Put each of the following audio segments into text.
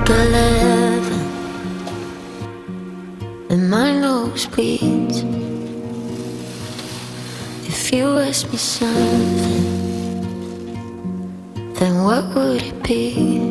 11 and my nose bleeds. If you ask me something, then what would it be?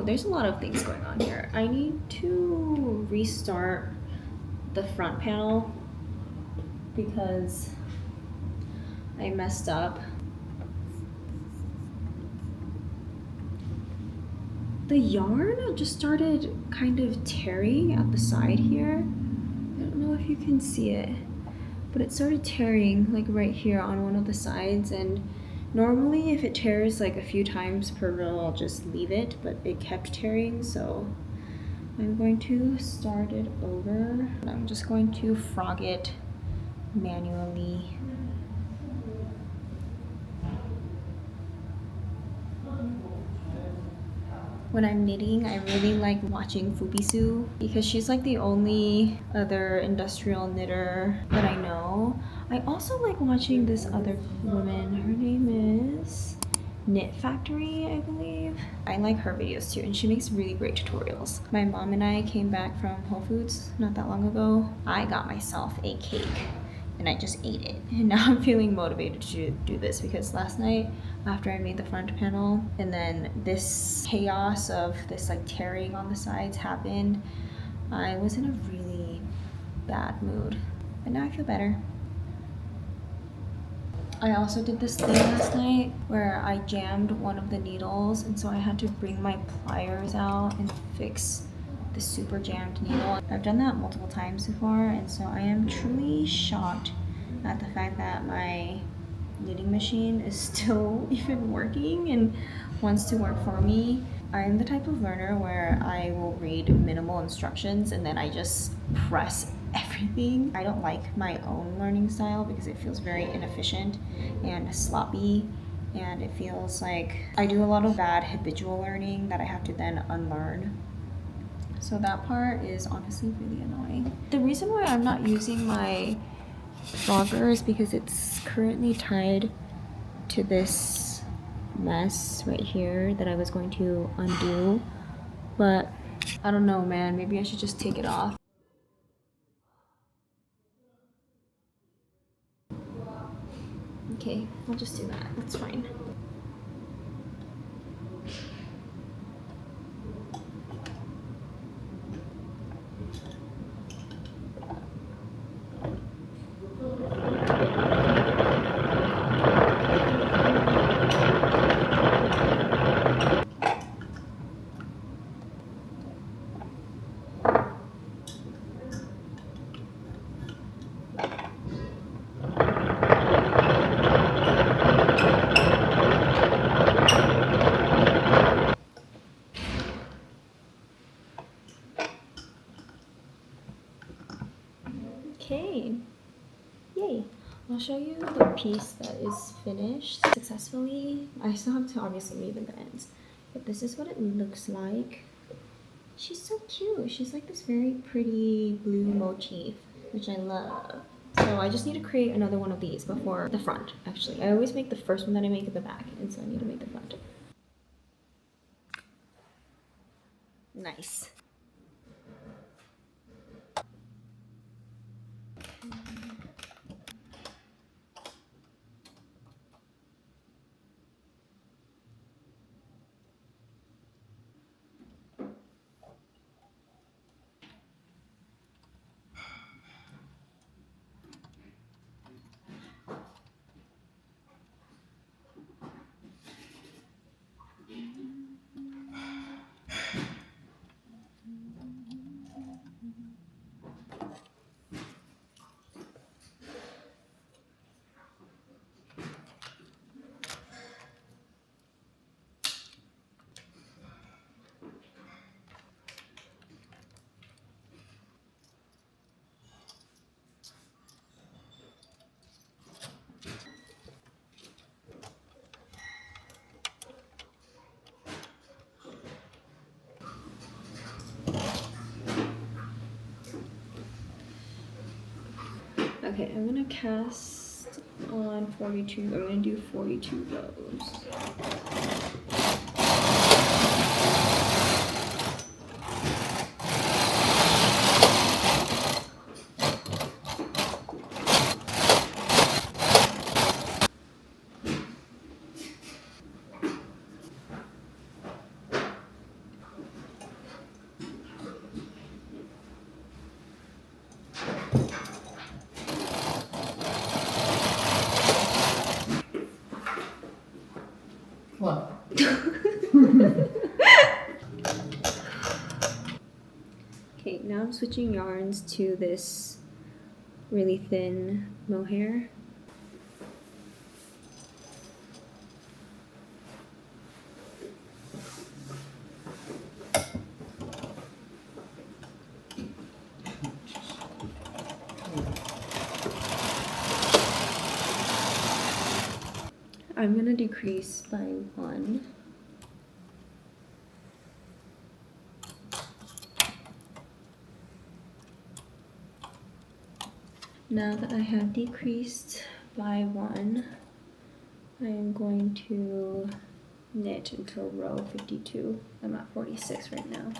There's a lot of things going on here. I need to restart the front panel because I messed up. The yarn just started kind of tearing at the side here. I don't know if you can see it, but it started tearing like right here on one of the sides, and normally if it tears like a few times per row, I'll just leave it, but it kept tearing, so I'm going to start it over. I'm just going to frog it manually. When I'm knitting, I really like watching Fubisu because she's like the only other industrial knitter that I know. I also like watching this other woman. Her name is Knit Factory, I believe. I like her videos too, and she makes really great tutorials. My mom and I came back from Whole Foods not that long ago. I got myself a cake and I just ate it. And now I'm feeling motivated to do this because last night after I made the front panel and then this chaos of this like tearing on the sides happened, I was in a really bad mood. But now I feel better. I also did this thing last night where I jammed one of the needles, and so I had to bring my pliers out and fix the super jammed needle. I've done that multiple times before, and so I am truly shocked at the fact that my knitting machine is still even working and wants to work for me. I'm the type of learner where I will read minimal instructions and then I just press everything. I don't like my own learning style because it feels very inefficient and sloppy, and it feels like I do a lot of bad habitual learning that I have to then unlearn. So that part is honestly really annoying. The reason why I'm not using my frogger is because it's currently tied to this mess right here that I was going to undo, but I don't know, man, maybe I should just take it off. Okay, I'll just do that, that's fine. show you the piece that is finished successfully. I still have to obviously weave in the ends, but this is what it looks like. She's so cute. She's like this very pretty blue motif, which I love. So I just need to create another one of these before the front, actually. I always make the first one that I make at the back, and so I need to make the front. Nice. Okay, I'm gonna cast on 42. I'm gonna do 42 rows. What? Okay, now I'm switching yarns to this really thin mohair. I'm gonna decrease by 1. Now that I have decreased by 1, I am going to knit until row 52. I'm at 46 right now.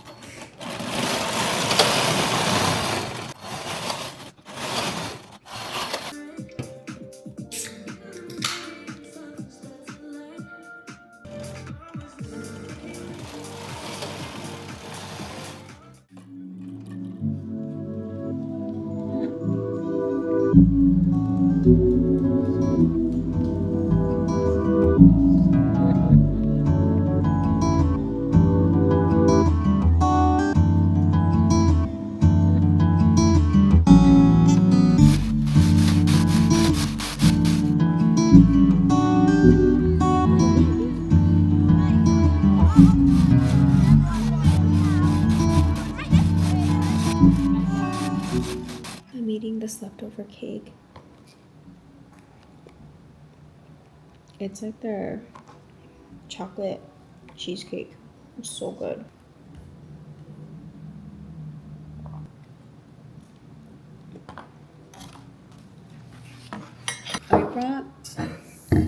I'm eating this leftover cake. It's like their chocolate cheesecake. It's so good. I brought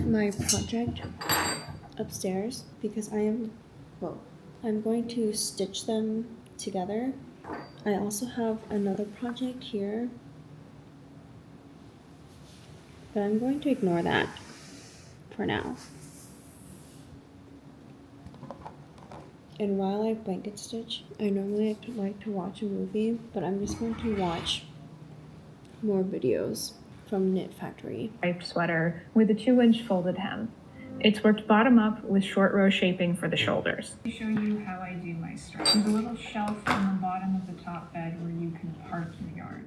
my project upstairs because I'm going to stitch them together. I also have another project here, but I'm going to ignore that for now. And while I blanket stitch, I normally like to watch a movie, but I'm just going to watch more videos from Knit Factory. Striped sweater with a 2-inch folded hem. It's worked bottom up with short row shaping for the shoulders. Let me show you how I do my stripes. There's a little shelf on the bottom of the top bed where you can park your yarn.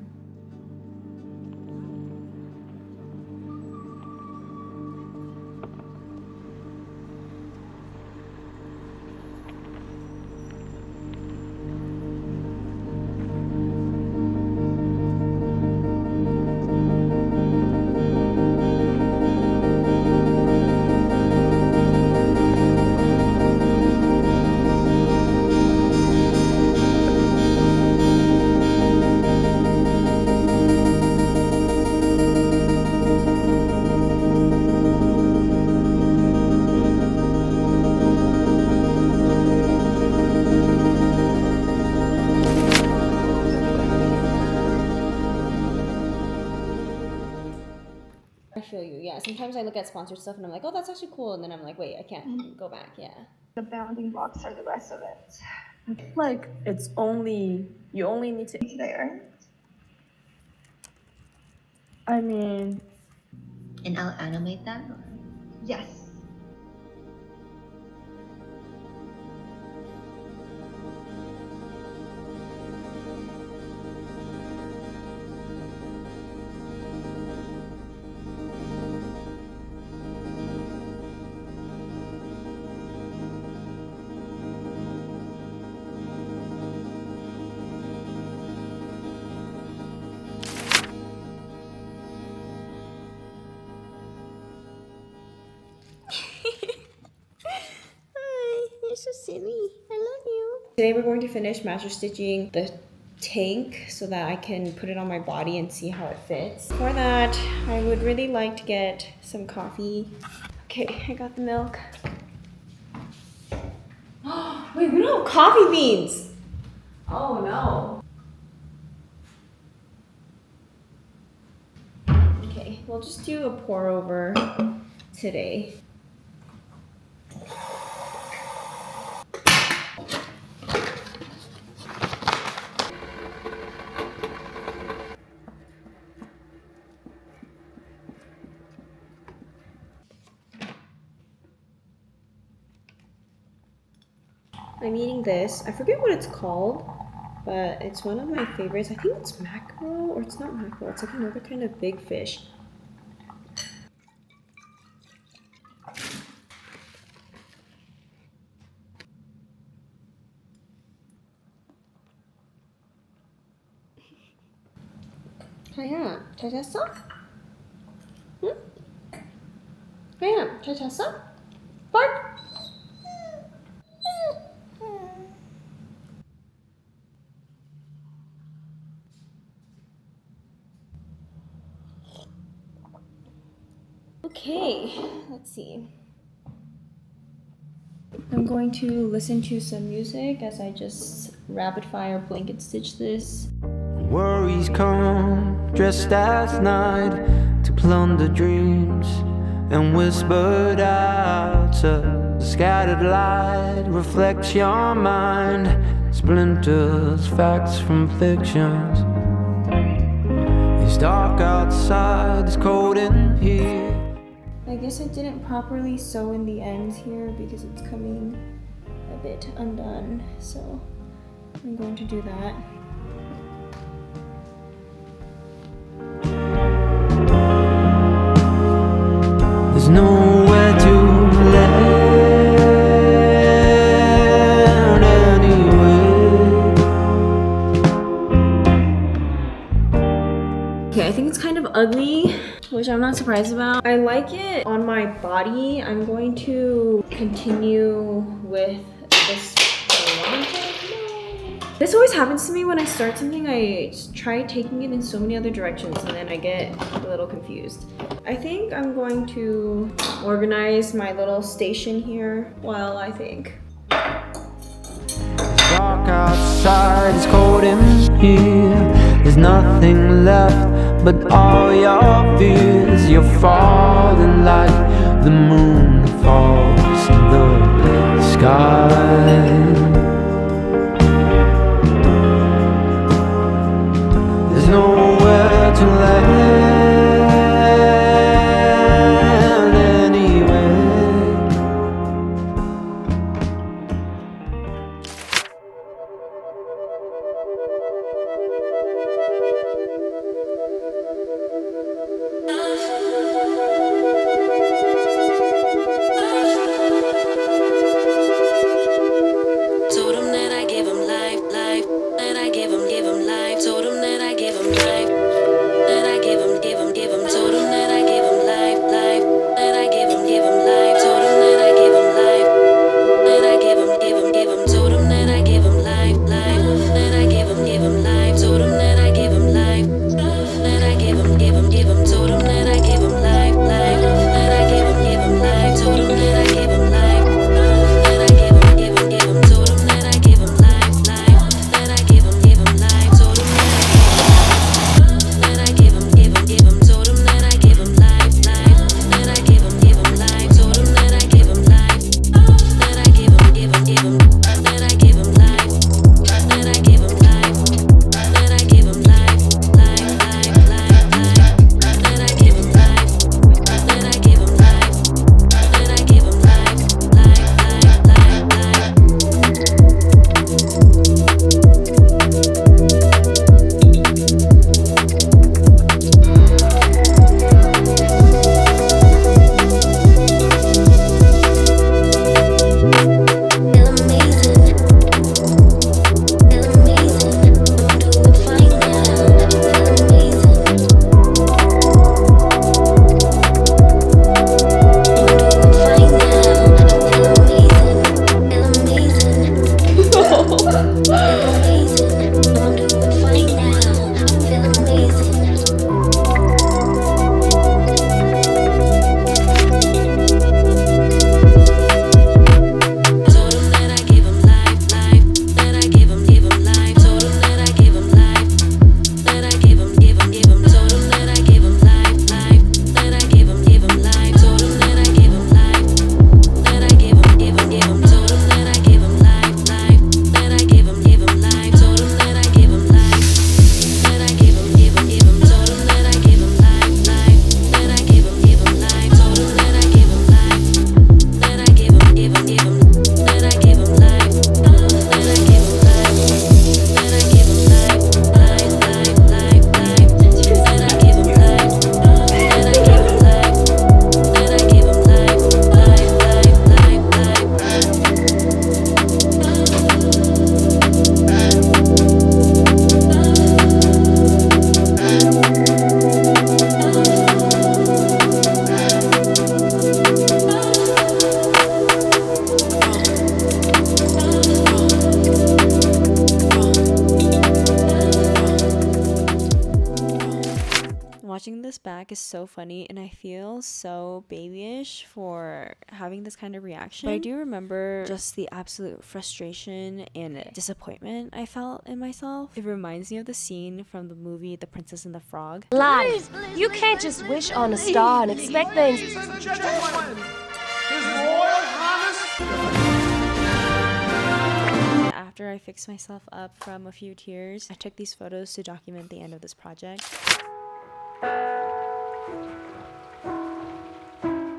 yeah, sometimes I look at sponsored stuff and I'm like, oh, that's actually cool. And then I'm like, wait, I can't go back. Yeah. The bounding blocks are the rest of it. Like it's only, you only need to, There. I mean, And I'll animate that. Yes. Hi, you're so silly. I love you. Today we're going to finish master stitching the tank so that I can put it on my body and see how it fits. For that, I would really like to get some coffee. Okay, I got the milk. Wait, we don't have coffee beans. Oh no. Okay, we'll just do a pour over today. I'm eating this. I forget what it's called, but it's one of my favorites. I think it's mackerel, or it's not mackerel. It's like another kind of big fish. Kaya, can I test some? Kaya, can I test some? Bark! Okay, let's see. I'm going to listen to some music as I just rapid fire blanket stitch this. Worries come dressed as night to plunder dreams and whispered out to the scattered light reflects your mind, splinters facts from fictions. It's dark outside, it's cold in here. I guess I didn't properly sew in the ends here because it's coming a bit undone, so I'm going to do that. There's nowhere to land anyway. Okay, I think it's kind of ugly, which I'm not surprised about. I like it on my body. I'm going to continue with this. This always happens to me when I start something. I try taking it in so many other directions and then I get a little confused. I think I'm going to organize my little station here while I think. It's dark outside, it's cold in here. There's nothing left but all your fears. You're falling like the moon falls in the sky. There's nowhere to land anyway. back is so funny, and I feel so babyish for having this kind of reaction. But I do remember just the absolute frustration and disappointment I felt in myself. It reminds me of the scene from the movie The Princess and the Frog. Life. You can't just wish on a star and expect things. After I fixed myself up from a few tears, I took these photos to document the end of this project.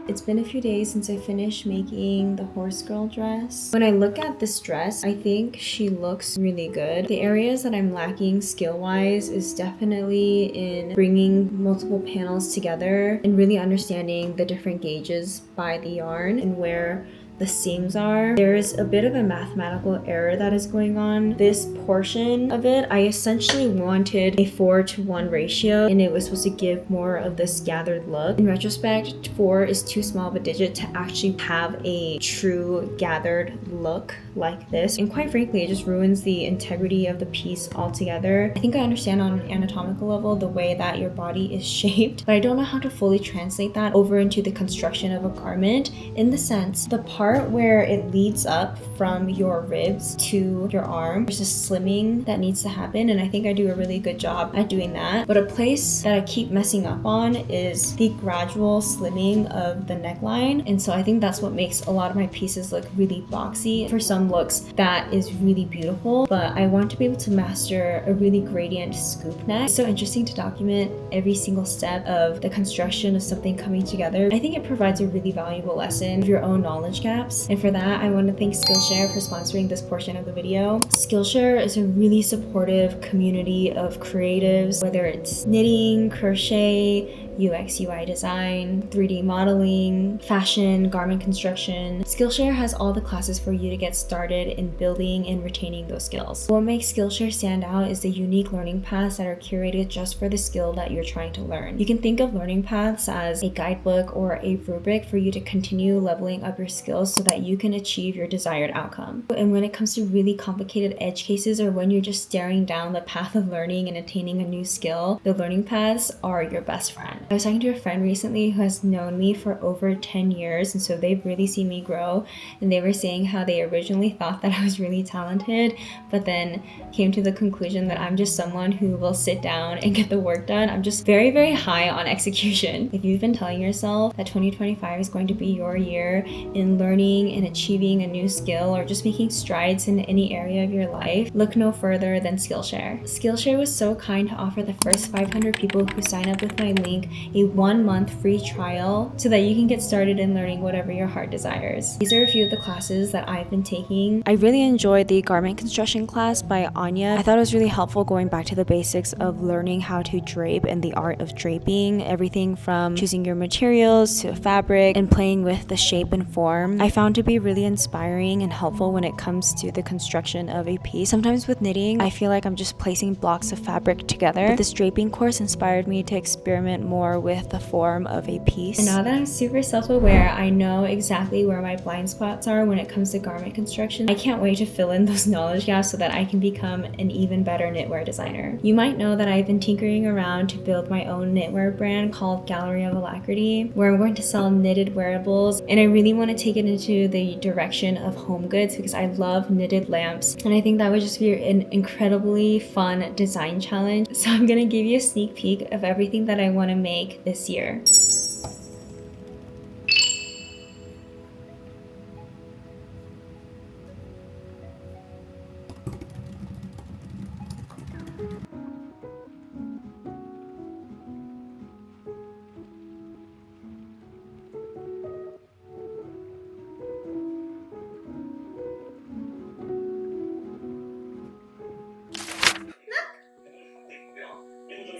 It's been a few days since I finished making the horse girl dress. When I look at this dress, I think she looks really good. The areas that I'm lacking skill-wise is definitely in bringing multiple panels together and really understanding the different gauges by the yarn and where the seams are. There's a bit of a mathematical error that is going on. This portion of it, I essentially wanted a 4:1 ratio, and it was supposed to give more of this gathered look. In retrospect, 4 is too small of a digit to actually have a true gathered look like this, and quite frankly it just ruins the integrity of the piece altogether. I think I understand on an anatomical level the way that your body is shaped, but I don't know how to fully translate that over into the construction of a garment, in the sense the part where it leads up from your ribs to your arm, there's a slimming that needs to happen, and I think I do a really good job at doing that. But a place that I keep messing up on is the gradual slimming of the neckline, and so I think that's what makes a lot of my pieces look really boxy. For some looks that is really beautiful, but I want to be able to master a really gradient scoop neck. It's so interesting to document every single step of the construction of something coming together. I think it provides a really valuable lesson of your own knowledge gaps, and for that I want to thank Skillshare for sponsoring this portion of the video. Skillshare is a really supportive community of creatives, whether it's knitting, crochet, UX UI design, 3D modeling, fashion, garment construction. Skillshare has all the classes for you to get started in building and retaining those skills. What makes Skillshare stand out is the unique learning paths that are curated just for the skill that you're trying to learn. You can think of learning paths as a guidebook or a rubric for you to continue leveling up your skills so that you can achieve your desired outcome. And when it comes to really complicated edge cases, or when you're just staring down the path of learning and attaining a new skill, the learning paths are your best friend. I was talking to a friend recently who has known me for over 10 years, and so they've really seen me grow, and they were saying how they originally thought that I was really talented, but then came to the conclusion that I'm just someone who will sit down and get the work done. I'm just very, very high on execution. If you've been telling yourself that 2025 is going to be your year in learning and achieving a new skill, or just making strides in any area of your life, look no further than Skillshare. Skillshare was so kind to offer the first 500 people who sign up with my link a 1-month free trial so that you can get started in learning whatever your heart desires. These are a few of the classes that I've been taking. I really enjoyed the garment construction class by Anya. I thought it was really helpful going back to the basics of learning how to drape and the art of draping, everything from choosing your materials to fabric and playing with the shape and form. I found to be really inspiring and helpful when it comes to the construction of a piece. Sometimes with knitting, I feel like I'm just placing blocks of fabric together, but this draping course inspired me to experiment more with the form of a piece. And now that I'm super self-aware, I know exactly where my blind spots are when it comes to garment construction. I can't wait to fill in those knowledge gaps so that I can become an even better knitwear designer. You might know that I've been tinkering around to build my own knitwear brand called Gallery of Alacrity, where I'm going to sell knitted wearables, and I really want to take it into the direction of home goods because I love knitted lamps, and I think that would just be an incredibly fun design challenge. So I'm gonna give you a sneak peek of everything that I want to make this year.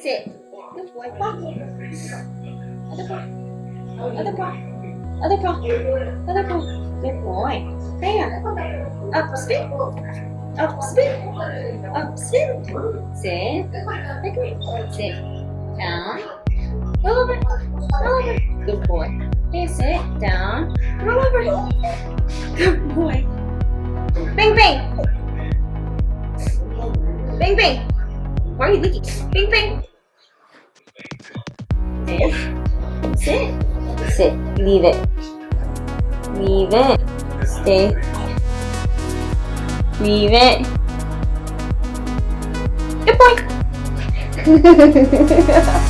Sit. Good boy. Paw. Other paw. Other paw. Other paw. Other paw. Good boy. There. Up, spin. Up, spin. Up, spin. Sit. Sit. Down. Roll over. Roll over. Good boy. There, sit. Down. Roll over. Good boy. Bang, bang. Bang, bang. Why are you licking? Bang, bang. Sit. Sit. Sit. Leave it. Leave it. Stay. Leave it. Good boy.